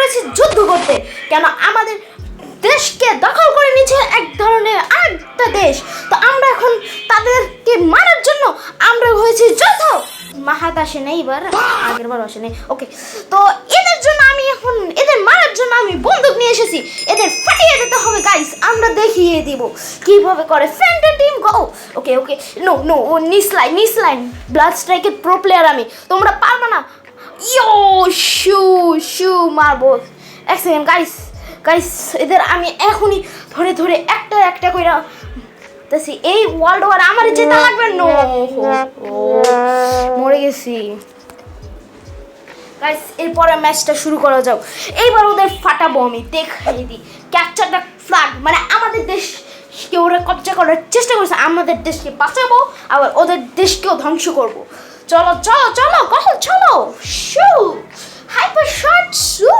হয়েছি যুদ্ধ করতে। কেন আমাদের দেশকে দখল করে নিয়েছে এক ধরনের আরেকটা দেশ, তো আমরা এখন তাদেরকে মারার জন্য আমরা হয়েছি যুদ্ধ। মাহাত আসে নেই এবার, আগের বার আসে নেই। ওকে, তো এদের জন্য আমি এখন এদের মারার জন্য আমি বন্দুক নিয়ে এসেছি, এদের ফাটিয়ে দিতে হবে গাইস। আমরা দেখিয়ে দিব কিভাবে করে ফ্যান্টম টিম গো। ওকে ওকে, নো নো, ও নিস লাইন ব্লাড স্ট্রাইকের প্রো প্লেয়ার আমি, তোমরা পারবে না। ইয়ো শু শু মারবো। এক সেকেন্ড গাইস, এদের আমি এখনই ধরে ধরে একটা একটা কইরা তাছি। এই ওয়ার্ল্ড ওয়ার আমার জেতা লাগবে। নো, মরে গেছি গাইস। এরপরে ম্যাচটা শুরু করা যাও। এইবার ওদের ফাটাবো আমি, দেখাই দিই। ক্যাপচার দ্য ফ্ল্যাগ মানে আমাদের দেশকে ওরা কবজা করার চেষ্টা করছে, আমাদের দেশকে বাঁচাবো আবার ওদের দেশকেও ধ্বংস করব। চলো চলো চলো কখন চলো। শু হাইপার শট শু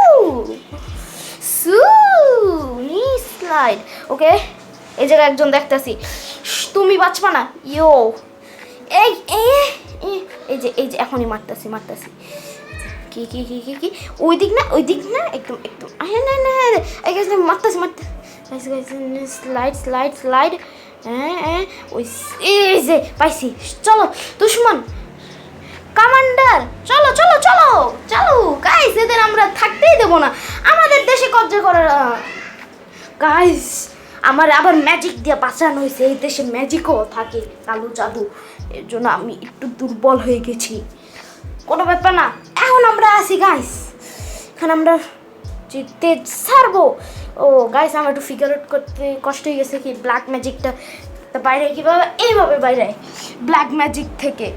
নি স্লাইড। ওকে, এই জায়গায় একজন দেখতেছি, তুমি বাঁচবা না। ইয়ো এই এই যে এখনই মারতাছি। কি কি কি কি কি ওই দিক না একদম না মারতাছি স্লাইড। হ্যাঁ ওই এই যে পাইছি। চলো দুশমন কমান্ডার, চলো চলো চলো চলো গাইস, এদের আমরা থাকতেই দেবো না, আমাদের দেশে কবজা করার। গাইস আমার আবার ম্যাজিক দিয়ে বাঁচানো হয়েছে, এই দেশে ম্যাজিকও থাকে, কালো জাদু, এর জন্য আমি একটু দুর্বল হয়ে গেছি। কোনো ব্যাপার না, এখন আমরা আসি গাইস, এখন আমরা জিততে ছাড়বো। ও গাইস আমার একটু ফিগার আউট করতে কষ্ট হয়ে গেছে। কি ব্ল্যাক ম্যাজিকটা বাইরে কীভাবে, এইভাবে বাইরে ব্ল্যাক ম্যাজিক থেকে,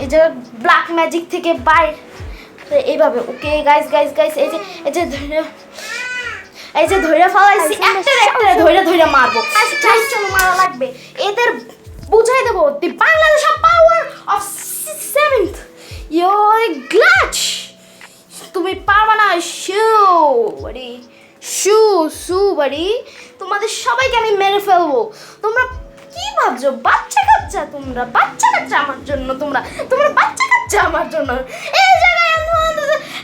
এই যে ব্ল্যাক ম্যাজিক থেকে বাইরে এইভাবে। ওকে গাইস এই যে ধরে ফেলাইছি, একটা ধরে মারবো। চলো মারা লাগবে, এদের বুঝাই দেবো the Bangladesh power of 7th your গ্লাচ। তুমি পারবা না। শু বাড়ি তোমাদের সবাইকে আমি মেরে ফেলবো। তোমরা কি ভাবছো বাচ্চা কাচ্চা, তোমরা বাচ্চা কাচ্চা আমার জন্য, তোমরা বাচ্চা কাচ্চা আমার জন্য। এই জায়গায়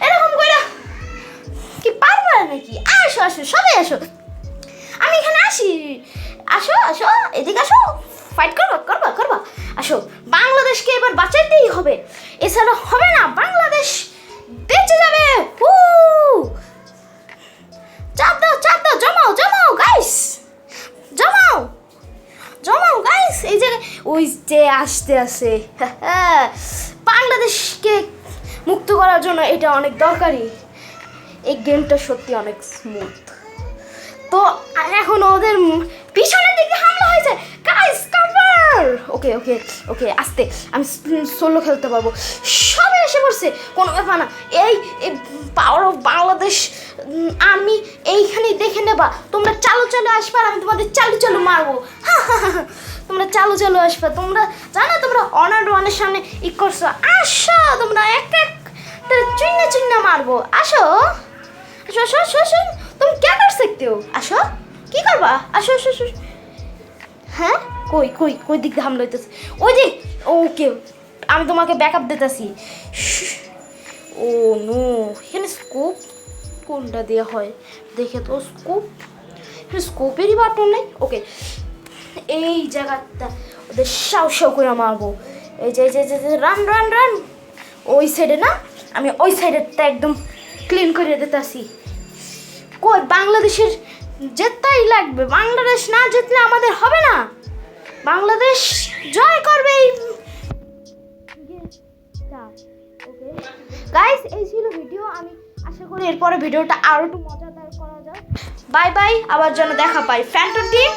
এরকম করে কি পারবা নাকি? আসো সবাই আসো, আমি এখানে আসি। আসো এদিকে আসো, ফাইট করবা। আসো, বাংলাদেশকে এবার বাঁচাইতেই হবে, এছাড়া হবে না। বাংলাদেশ বেঁচে যাবে। চাপ দাও, জমাও গাইস, জমাও গাইস। এই জায়গায় ওই যে আসতে বাংলাদেশকে মুক্ত করার জন্য এটা অনেক দরকারি। এই গেমটা সত্যি অনেক স্মুথ। তো এখন ওদের পিছনের দিকে হামলা হয়েছে গাইস, কভার। ওকে আস্তে, আমি সোলো খেলতে পারবো। সবাই এসে পড়ছে, কোনো ব্যাপার না। এই পাওয়ার অফ বাংলাদেশ আর্মি এইখানেই দেখে নেবা। তোমরা চালু আসবা, আমি তোমাদের চালু মারবো। তোমরা চালু আসবা। তোমরা জানো তোমরা অনার ওয়ানের সামনে করছো। আসো, তোমরা এক চিন্না মারবো। আসো তুমি কে কর सकते हो? আসো, কি করবা? আসো। হ্যাঁ কই দিক দিয়ে হামলা হইতেছে? ওই যে ওকে, আমি তোমাকে ব্যাকআপ দিতেছি। ও নো, এখানে স্কোপ কোনটা দেওয়া হয় দেখে তো। স্কোপেরই বাটন নেই। ওকে, এই জায়গাটা ওদের সাও করে মারবো। এই যে রান ওই সাইডে না, আমি ওই সাইডেরটা একদম ক্লিন করে দিতেছি। কই বাংলাদেশের জেতাই লাগবে, বাংলাদেশ না জিতলে আমাদের হবে না। বাংলাদেশ জয় করবে এই গাইস। এই ছিল ভিডিও, আমি আশা করি এরপরে ভিডিওটা আরো একটু মজাদার করা যায়। বাই, আবার যেন দেখা পাই। Phantom team.